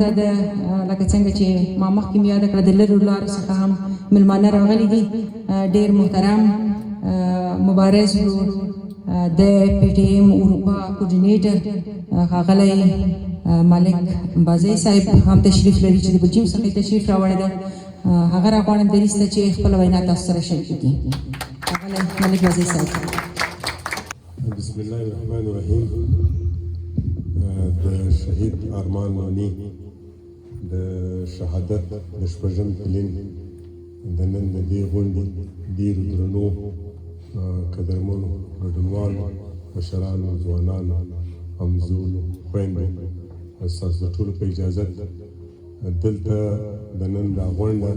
ته د لکه څنګه چې ما مخکې مې یاده کړه د لرو لارو څخه هم مېلمانه راغلي دي. ډېر محترم مبارز ورور د پی ټي ایم اروپا کوډینیټر ښاغلی ملک بازی صاحب هم تشریف لري چې د بلجیم څخه تشریف راوړی ده. هغه راغواړم دریځ ته چې خپله وینا تاسو سره شریک کړي. ښاغلی ملک بازی صاحب. بسم الله الرحمن الرحیم. د شهید ارمان لوني د شهادت د شپږم پلین د نن د دې غونډې ډېرو درنو قدرمنو ګډونوالو مشرانو ځوانانو همزولو خویندو ستاسو د ټولو په اجازت دلته د نن دا غونډه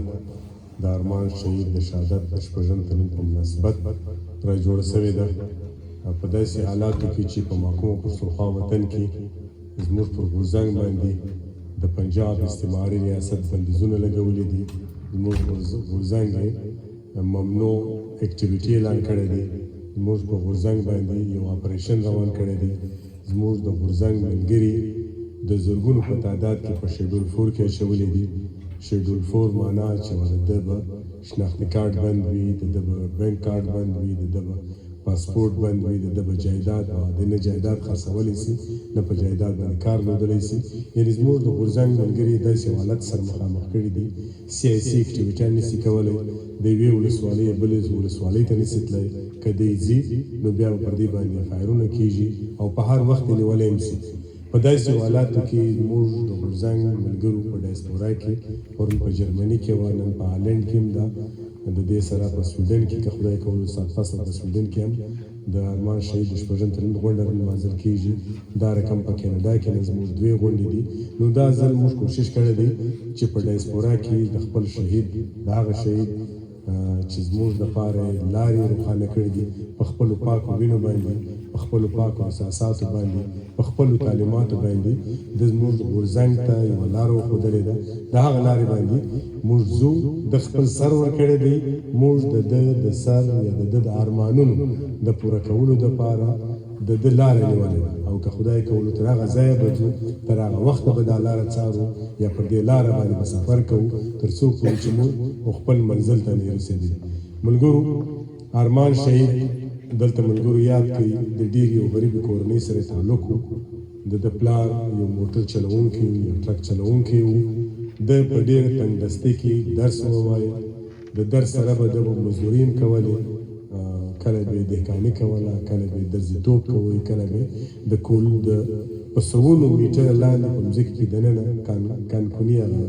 د ارمان شهید د شهادت د شپږم پلین په مناسبت را جوړه سوې ده په داسې حالاتو کې چې په محکومه پښتونخوا وطن کې زموږ پر غورځنګ باندې د پنجاب استعماري ریاست بندیزونه لګولي دي. زموږ غورځنګ ممنوع اکټیویټي اعلان کړی دی. زموږ په غورځنګ باندې یو اپریشن روان کړی دی. زموږ د غورځنګ ملګري د زرګونو په تعداد کې په شیډول 4 کې اچولي دي. شیډول 4 معنا چې د به شناختي کارت بند وي، د به بینک کارت بند وي، د به پاسپورټ بند وي، د به جایداد د نه جایداد خرڅولی سي، نه په جایداد باندې کار لودلی سي. یعنې زموږ د غورځنګ ملګري داسې حالت سره مخامخ کړي دي. سیاسي اکټیویټیان نسي کولی، د یوې ولسوالۍ بلې ولسوالۍ ته نسي تللی. که دی ځي نو بیا به پر دې باندې فایرونه کېږي او په هر وخت یې نیولی هم سي. په داسې حالاتو کې زموږ د غورځنګ ملګرو په ډایسپورا کې پرون په جرمني کې وه، نن په هالنډ کې هم ده، د دې سره په سویډن کې که خدای کولو سات فصل په سویډن کې هم د ارمان شهید د شپږم تلین غونډه لمانځل کېږي. دا رقم په کینیډا کې زموږ 2 غونډې دي. نو دا ځل موږ کوشش کړی دی چې په ډایسپورا کې د خپل شهید د هغه شهید چې زموږ دپاره لارې روښانه کړي دي په خپلو پاکو وینو باندې، په خپلو پاکو اساساتو باندې، په خپلو تعلیماتو باندې د زموږ غورځنګ ته یوه لاره وښودلې ده. د هغه لارې باندې موږ ځو. د خپل سر ورکړی دی. موږ د ده د سر یا د ده د ارمانونو د پوره کولو دپاره د ده لاره نیولې ده او که خدای کولو تر هغه ځایه به ځو، تر هغه وخته به دا لاره څارو یا پر دې لاره باندې به سفر کوو تر څو پورې چې موږ خپل منزل ته نه رسېدلي. ملګرو، ارمان شهید دلته ملګرو یاد کوي د ډېر یو غریبې کورنۍ سره تعلق و. د ده پلار یو موټر چلوونکی و، یو ټرک چلوونکی و. ده په ډېره تنګدستۍ کې درس ووایه. د درس سره به ده مزدوري هم کولې، کله به یې دهقاني کوله، کله به یې درزیتوب کوئ، کله به د کول د په سوونو میټره لاندې په مځکه کې دننه کانکوني هغه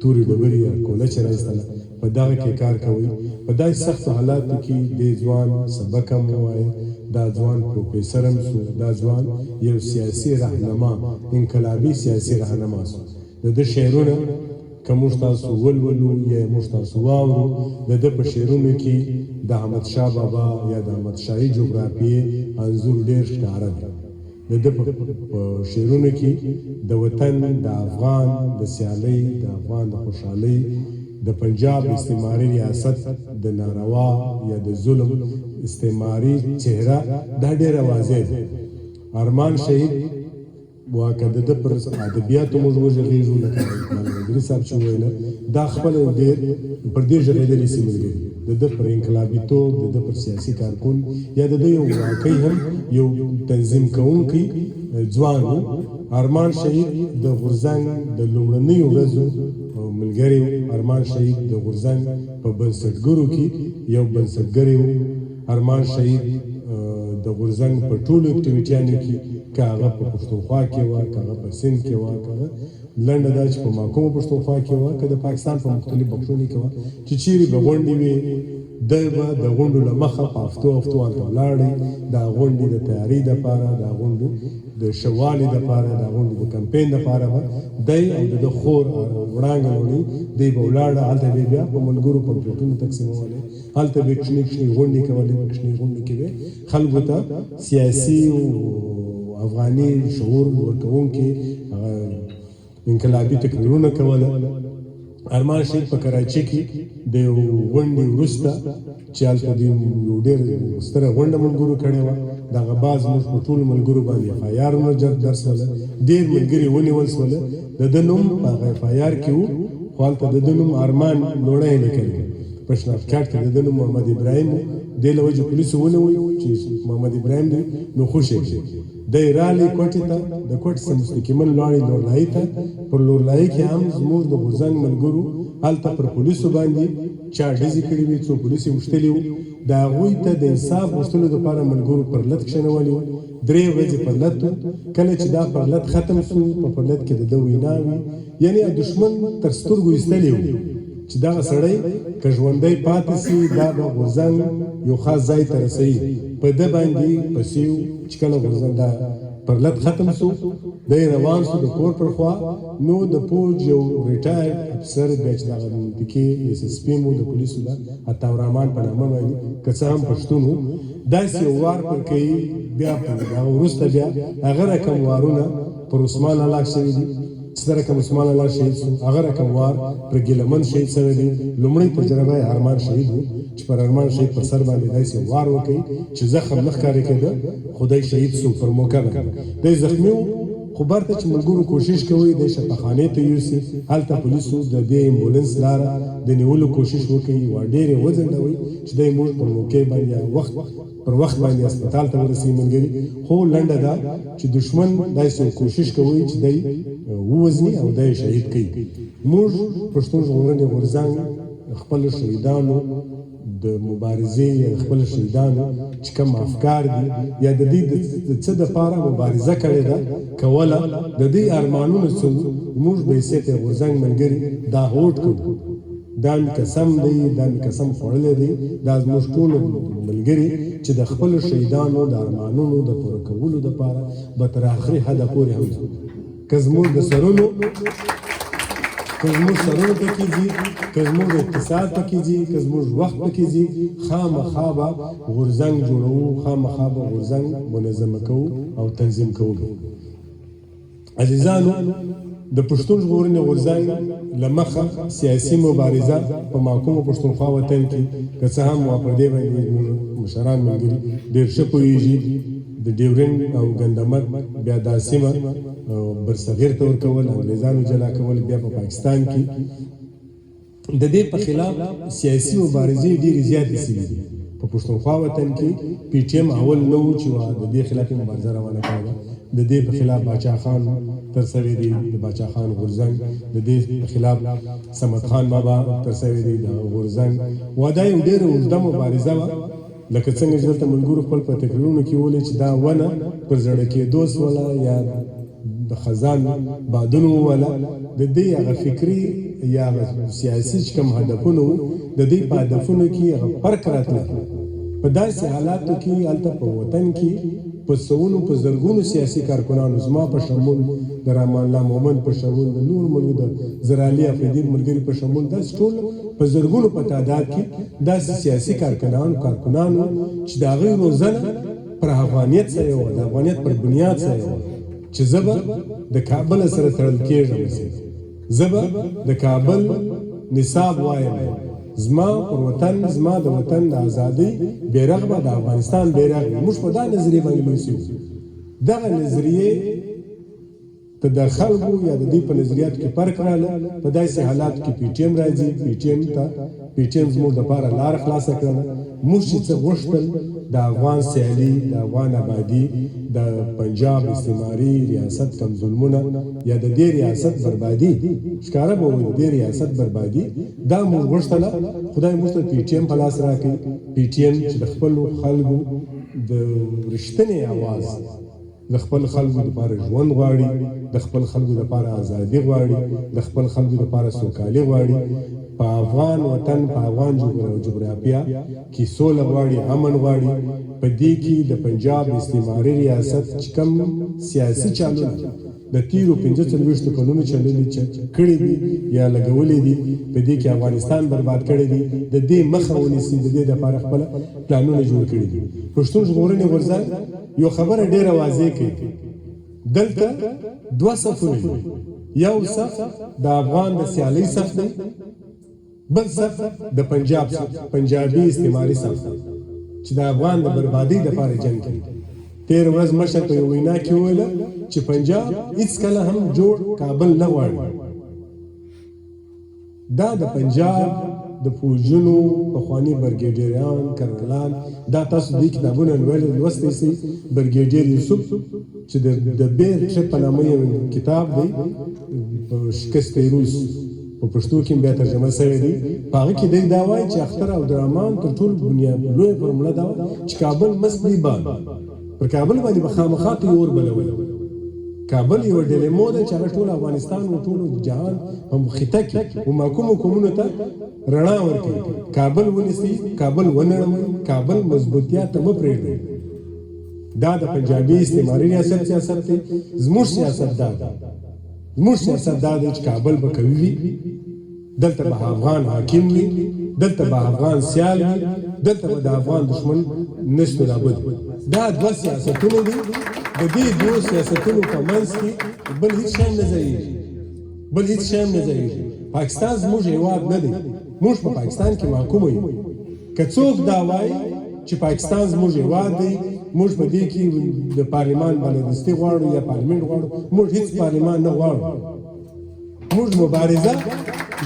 تورې ډبرې یا کوله چې راایستله، په دغه کې کار کوئ. په داسې سختو حالاتو کې دې ځوان سبق هم ووایه. دا ځوان پروفیسر هم سو. دا ځوان یو سیاسي رهنما، انقلابي سیاسي رهنما سو. د ده شعرونه که موږ تاسو ولولو یا موږ تاسو واورو، د ده په شعرونو کې د احمدشاه بابا یا د احمدشاهي جغرافیې انځور ډېر ښکاره دی. د ده په شعرونو کې د وطن، د افغان د سیالۍ، د افغان د خوشحالۍ، د پنجاب استعماري ریاست د ناروا یا د ظلم استعماري چهره دا ډېره واضح ده. ارمان شهید واکه د ده پر ادبیاتو موږ وغږېږو، لکه ملګري صاحب چې وویله، دا خپله ډېر پر دې غږېدلي سي ملګري. د ده پر انقلابیتوب، د ده پر سیاسي کارکون یا د ده یو واقعي هم یو تنظیم کوونکی ځوان و. ارمان شهید د غورځنګ د لومړنیو ورځو ملګری و. ارمان شهید د غورځنګ په بنسټګرو کې یو بنسټګری و. ارمان شهید د غورځنګ په ټولو اکټیویټیانو کې، که هغه په پښتونخوا کې وه، که هغه په سند کې وه، که هغه لنډه دا چې په محکومه پښتونخوا کې وه، که د پاکستان په مختلف بخښونو کې وه، چې چیرې به غونډې وې، دی به د غونډو له مخه په هفتو هلته ولاړی د غونډې د تیاري دپاره، د غونډو د شوالي دپاره، د غونډې د کمپین دپاره به دی او د ده خور وړانګه وړي دی به ولاړه. هلته به بیا په ملګرو پمفلټونه تقسیمولی، هلته به کوچنۍ کوچنۍ غونډې کولې. په کوچنۍ غونډې کې به خلکو ته سیاسي او افغاني شعور ورکوونکي انقلابي تقریرونه کوله. ارمان شهید په کراچۍ کې د یو غونډې وروسته چې هلته د یو ډېر ستره غونډه ملګرو کړې وه، دغه باز موږ په ټولو ملګرو باندې اف آی آرونه درسوله ډېر ملګري ونیول سوله د ده نوم په هغه اف آی آر کې و خو هلته د ده نوم ارمان لوړی یې لیکلی په شناخت کې د ده نوم محمد ابراهیم و دې له وجې پولیسو ونیوی چې محمد ابراهیم دی نو خوشې کړي دی رالی کوټې ته د کوټې څخه مستقیما لاړې لورلایي ته پر لورلایي کې هم زموږ د غورځنګ ملګرو هلته پر پولیسو باندې چا ډزې کړي وي څو پولیس یې وشتلي وو د هغوی ته د انصاف غوښتلو دپاره ملګرو پر لت کښېنولي وو 3 ورځې پر لت و کله چې دا پر لت ختم سو په پر لت کې د ده ویناوې یعنې دښمن تر سترګو ایستلي وو چې دغه سړی که ژوندی پاتې سي دا به غورځنګ یو خاص ځای ته رسوي په ده باندې پسې و چې کله غورځنګ دا پر لت ختم سو دی روان سو د کور پر خوا نو د پوج یو ریټایر افسر بیا چې دغه منطقې ایس ایس پي مو د پولیسو ده عطاورحمان په نامه باندې که څه هم پښتون و داسې یو وار پر کوي بیا هغه وروسته بیا هغه رقم وارونه پر عثمان الله شوي دي چې رقم عثمان الله شهید شو هغه رقم وار پر ګیلمن شهید شوی دی لومړی تجربه ارمان شهید و چې پر ارمان شهید پر سر باندې داسې وار وکړي چې زخم نه ښکارې کېده خدای شهید سو پر موقع باندې دی زخمي و خو برته چې ملګرو کوشش کوي د شفاخانې ته یوسي هلته پولیسو د دې امبولانس لاره د نیولو کوشش وکړي و ډېرې وځنډوي چې دی موږ پر موقع باندې پر وخت باندې هسپتال ته ورسوي ملګري خو لنډه ده چې دښمن داسې کوشش کوي چې دی ووځني او دی شهید کوي موږ پښتون ژغورنې غورځنګ خپل شهیدانو د مبارزې یا خپل شهیدانو چې کوم افکار دي یا د دې د څه دپاره مبارزه کړې ده کوله د دې ارمانونو څه موږ بحیثیت غورځنګ ملګري دا هوډ کوو دا مې قسم دی دا مې قسم خوړلی دی دا زموږ ټولو ملګري چې د خپلو شهیدانو د ارمانونو د پوره کولو دپاره به تر آخري حده پورې هم ځو که زموږ د سرونو که زموږ سرونه پکې ځي که زموږ اقتصاد پکې ځي که زموږ وخت پکې ځي خامخا به غورځنګ جوړوو خامخا به غورځنګ منظمه کوو او تنظیم کوو عزیزانو د پښتون ژغورنې غورځنګ له مخه سیاسي مبارزه په محکومه پښتونخوا وطن کې که څه هم وا پر دې باندې مشران ملګري ډېر ښه پوهېږي د ډیورنډ او ګندمک بیا دا سیمه برصغیر ته ورکول انګریزانو جلا کول بیا په پاکستان کې د دې په خلاف سیاسي مبارزې ډېرې زیاتې سوي دي په پښتونخوا وطن کې پی ټي ایم اول نه و چې د دې خلاف مبارزه روانه کړې ده د دې په خلاف باچا خان تر سوي دي د باچا خان غورځنګ د دې په خلاف صمد خان بابا تر سوي دي د غورځنګ دا یو ډېره اوږده مبارزه وه لکه څنګه چې دلته ملګرو خپل په تقریرونو کې وویل چې دا ونه پر زړه کېدو سوله یا د خزان بادونو ووله د دې هغه فکري یا سیاسي چې کوم هدفونه وو د دې په هدفونو کې هغه فرق راتله په داسې حالاتو کې هلته په وطن کې په سوونو په زرګونو سیاسي کارکنانو زما په شمول د رحمان الله مومند په شمول د نور ملګرو د زرعلي افریدي ملګري په شمول داسې ټول په زرګونو په تعداد کې داسې سیاسي کارکنانو چې د هغوی روزنه پر افغانیت سره وه د افغانیت پر بنیاد سره وه چې زه به د کابل سره تړل کېږم زه به د کابل نصاب وایم زما پر وطن زما د وطن د ازادۍ بیرغ به د افغانستان بیرغ وي موږ په دا نظریې باندې لوی سوي دغه نظریې ته د خلکو یا د دې په نظریاتو کې فرق راغله په داسې حالاتو کې پی ټي ایم راځي پی ټي ایم زموږ دپاره لاره خلاصه کړله موږ چې څه غوښتل د افغان سیالي د افغان آبادي د پنجاب استعماري ریاست کم ظلمونه یا د دې ریاست بربادي ښکاره به وایي د دې ریاست بربادي دا موږ غوښتله خدای موږ ته پی ټي ایم په لاس راکړي پی ټي ایم چې د خپلو خلکو د رښتینې اواز د خپل خلکو لپاره ژوند غواړي د خپل خلکو لپاره ازادي غواړي د خپل خلکو لپاره سوکالي غواړي په افغان وطن په افغان جغرافیه کې سوله غواړي امن غواړي په دې کې د پنجاب استعماري ریاست چې کوم سیاسي چالونه د تیرو 45 کلونو چللي کړي دي یا لګولې دي په دې کې افغانستان برباد کړي دي د دې مخه ونیسي د دې لپاره خپل پلانونه جوړ کړي دي پښتون ژغورنې غورځنګ یو خبره ډېره واضح کوي دلته دوه صفونه یو صف د افغان د سیالۍ صف دی بل صف د پنجاب صف پنجابي استعماري صف چې د افغان د بربادۍ لپاره جنګ کوي تیر ورځ مشر په یوه وینا کې وویله چې پنجاب هېڅکله هم جوړ کابل نه غواړي. دا د پنجاب د فوجونو پخواني برګیډیران کرنلان دا تاسو دې کتابونه لوستی سئ. برګیډیر یوسف چې د بیر ټریپ په نامه یو کتاب دی په شکست روس په پښتو کې بیا ترجمه شوی دی. په هغه کې دی دا وایي چې اختر عبدالرحمن تر ټولو دنیا لویه فارموله دا وه چې کابل مست دی بان پر کابل باندې به خامخا اور بلوي. کابل یو ډیلیمو ده چې هغه ټول افغانستان او ټول جهان په خطه کې ومحکومو قومونو ته رڼا ورکوي. کابل ونیسي، کابل ونړوي، کابل مضبوطیت ته مه پرېږدئ. دا د پنجابي استعماري ریاست سیاست دی. زموږ سیاست دا ده، زموږ سیاست دا دی چې کابل به قوي وي، دلته به افغان حاکم وي، دلته به افغان سیال وي، دلته به د افغان دشمن نشته نابود. دا دوه سیاستونه دي. د دې دوه سیاستونو په منځ کې بل هیڅ شی نه ځایېږي، بل هیڅ شی نه ځایېږي. پاکستان زموږ هېواد نه دی، موږ په پاکستان کې محکومه یو. که څوک دا وایي چې پاکستان زموږ هېواد دی، موږ په دې کې د پارلمان بالادستي غواړو یا پارلمنټ غواړو، موږ هیڅ پارلمان نه غواړو. موږ مبارزه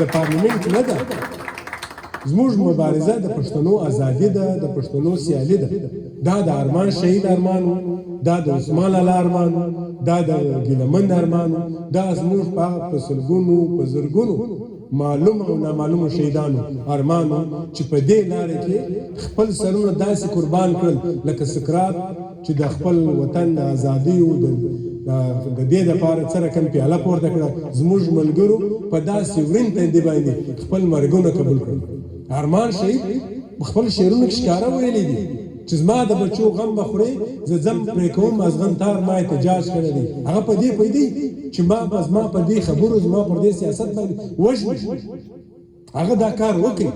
د پارلمنټ نه ده، زموږ مبارزه د پښتنو ازادي ده، د پښتنو سیالي ده. دا د ارمان شهید ارمان و، دا د عثمان الله ارمان و، دا د ګیلمند ارمان و، دا زموږ په سلګونو په زرګونو معلوم او نامعلومو شهیدانو ارمان و چې په دې لارې کې خپل سرونه داسې قربان کړل لکه سقراط چې د خپل وطن د ازادۍ او د دې دپاره څه رقم پیاله پورته کړه. زموږ ملګرو په داسې ورین تندي باندې خپل مرګونه قبول کړل. ارمان شهید خپل شعرونو کې ښکاره ویلي دي چې زما د بچو غم به خورې، زه ځم پرې کوم ازغن تار ما احتجاج کړی دی. هغه په دې پوهېدی چې زما په دې خبرو زما پر دې سیاست باندې وژني. هغه دا کار وکړي.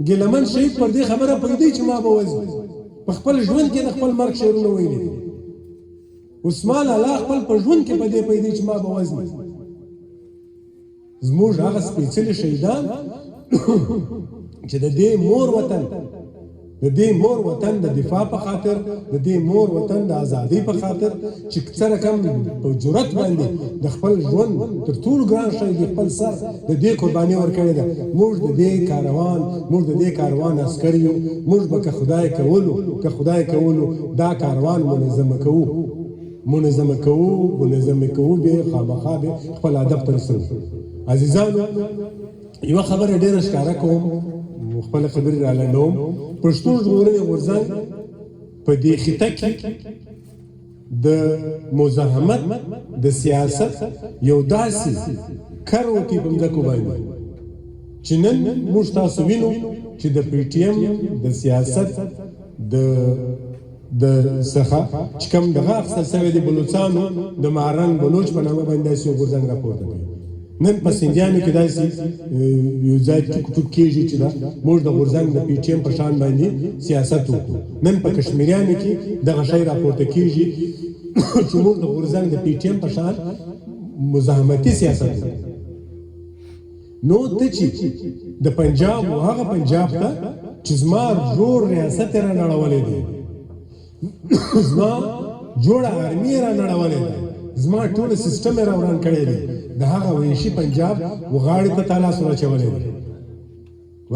ګیلمن شهید پر دې خبره پوهېدی چې ما به وژني. په خپل ژوند کې د خپل مرګ شعرونه ویلي دي. عثمان الله خپل په ژوند کې په دې پوهېدی چې ما به وژني. زموږ هغه سپېڅلي شهیدان چې د دې مور وطن، د دې مور وطن د دفاع په خاطر، د دې مور وطن د ازادۍ په خاطر چې څه رقم په جرأت باندې د خپل ژوند تر ټولو ګران شی د خپل سر د دې قرباني ورکړې ده. موږ د دې کاروان عسکر یو. موږ به که خدای کولو دا کاروان منظمه کوو بیا خامخا بیا خپل هدف ته رسوو. عزیزانو، یوه خبره ډېره ښکاره کوم، خپله خبرې را لنډوم. پښتون ژغورنې غورځنګ په دې خطه کې د مزاحمت د سیاست یو داسې کر وکړي په مځکو باندې چې نن موږ تاسو وینو چې د پی ټي ایم د سیاست د څخه چې کوم دغه اخیستل شوی د بلوچانو د مارنګ بلوچ په نامه باندې داسې یو غورځنګ راپورته کوي. نن په سندیانو کې داسې یو ځای ټوک کېږي چې دا موږ د غورځنګ د پی ټي ایم په شان باندې سیاست وکړو. نن په کشمیریانو کې دغه شی راپورته کېږي چې موږ د غورځنګ د پی ټي ایم په شان مزاحمتي سیاست وکړو. نو ته چې د پنجاب او هغه پنجاب ته چې زما جوړ ریاست یې رانړولی دی، زما جوړه ارمي یې رانړولی دی، زما ټول سیسټم یې راوران کړی دی، د هغه وحشي پنجاب وغاړې ته تا لاس ورچولی دی.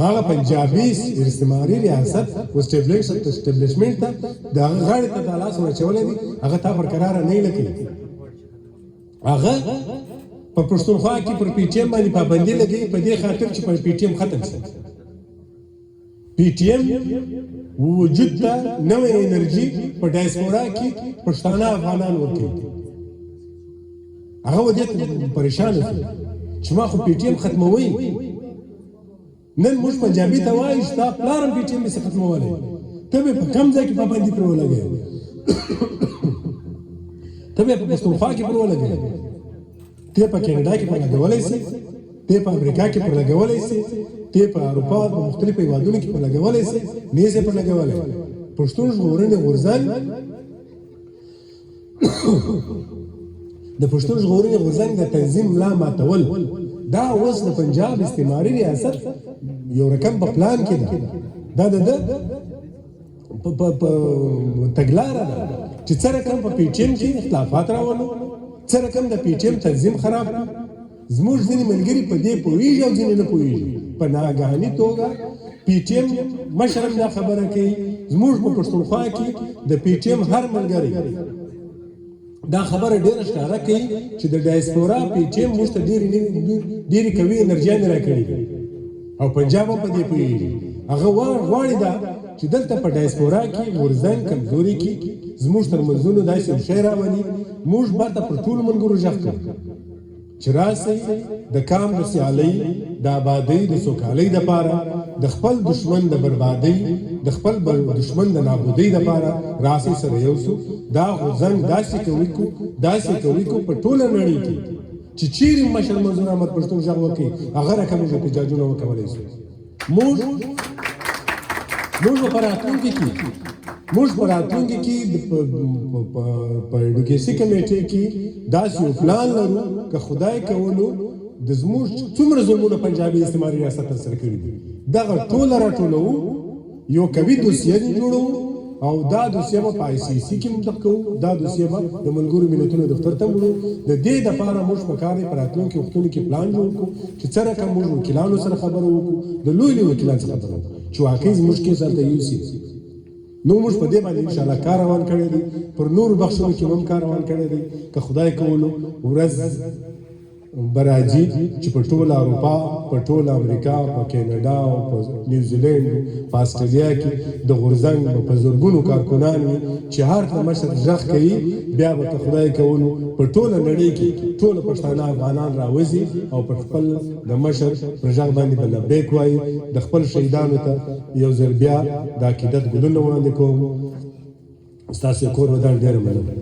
هغه پنجابي استعماري ریاست اسټبلیشمنټ ته د هغه غاړې ته تا لاس ورچولی دی. هغه تا پر قراره نه لګي. هغه په پښتونخوا کې پر پی ټي ایم باندې پابندي لګوي په دې خاطر چې په پی ټي ایم ختم شي. پی ټي ایم وجود ته نوې انرژي په ډایسپورا کې پښتانه افغانان ورکوي. هغه ودې پریشان شو چې ما خو پی ټي ایم ختموي. نن موږ پنجابي ته وایو چې تا پلار هم پی ټي ایم نشي ختمولی، ته به په کوم ځای کې پابندي پرې ولګوې؟ ته به په پښتونخوا کې پرې ولګوې، ته په کینیډا کې پرې لګولی سي، ته په امریکا کې پرې لګولی سي، ته په اروپا په مختلفو هېوادونو کې پرې لګولی سي، نه یې پرې لګولی. پښتون ژغورنې غورځنګ د پښتون ژغورنې غورځنګ د تنظیم ملا ماتول دا اوس د پنجاب استعماري ریاست یو رقم په پلان کې ده. دا د تګلاره ده چې څه رقم په پی ټی ایم کې اختلافات راولو، څه رقم د پی ټی ایم تنظیم خراب کړو. زموږ ځینې ملګري په دې پوهېږي او ځینې نه پوهېږي. په ناګهاني توګه پی ټی ایم مشر هم دا خبره کوي. زموږ په پښتونخوا کې د پی ټی ایم هر ملګری دا خبره ډېره ښکاره کوي چې د ډایسپورا پی ټی ایم موږ ته ډېرې قوي انرژیانې راکړي دي او پنجاب هم په دې پوهېږي. هغه غواړي دا چې دلته په ډایسپورا کې غورځنګ کمزوري کې زموږ تر منځونو داسې یو شی راولي. موږ باید پر ټولو ملګرو غږ کړو چې راسئ د کام د سیالۍ د آبادۍ د سوکالۍ دپاره د خپل دشمن د بربادۍ د خپل دشمن د نابودۍ دپاره راسئ سره یو سو. دا غورځنګ داسې کوي کو په ټوله نړۍ کې چې چیرې مشر منظور احمد پښتون غږ وکړي هغه رقم موږ احتجاجونه وکولی شو. موږ په راتلونکي کې په ایډوکیسي کمیټې کې داسې یو پلان لرو که خدای کولو د زموږ څومره ظلمونه پنجابي استعماري ریاست ترسره کړي دي دغه ټوله راټولوو، یو قوي دوسیه جوړوو او دا دوسیه به په آی سی سی کې منتخب کوو. دا دوسیه به د ملګرو ملتونو دفتر ته وړو. د دې دپاره موږ پکار دی په راتلونکي وختونو کې پلان جوړ کړو چې څه رقم موږ وکیلانو سره خبره وکړو، د لوی وکیلانو سره خبره وکړو چې واقعي زموږ کیس هلته یوسي. نو موږ په دې باندې انشاءالله کار روان کړی دی. پر نورو بخشونو کې هم کار روان کړی دی. که خدای کولو ورځ به راځي چې په ټوله اروپا، په ټوله امریکا، په کینیډا او په نیوزیلینډ، په استرالیا کې د غورځنګ په زرګونو کارکنان وي چې هر ته مشر غږ کوي. بیا به که خدای کولو په ټوله نړۍ کې ټوله پښتانه افغانان راوځي او په خپل د مشر پر غږ باندې به لبیک وایي. د خپل شهیدانو ته یو ځل بیا د عقیدت ګلونه وړاندې کوم. ستاسو کور ودان ډېره مننه.